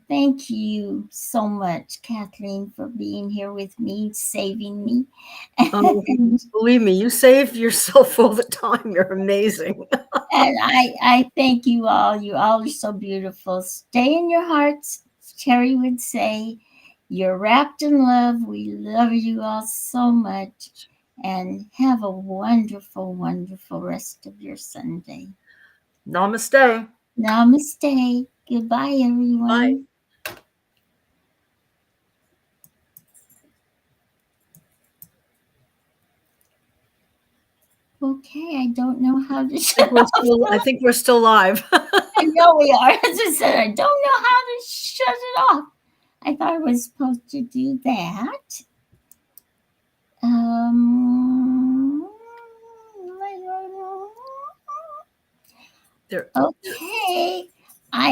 thank you so much, Kathleen, for being here with me, saving me. Oh, believe me, you save yourself all the time. You're amazing. And I thank you all. You all are so beautiful. Stay in your hearts. Terry would say, you're wrapped in love. We love you all so much. And have a wonderful, wonderful rest of your Sunday. Namaste. Namaste. Goodbye, everyone. Bye. Okay, I don't know how to shut I think we're still live. I know we are. As I said, I don't know how to shut it off. I thought I was supposed to do that. There, Okay.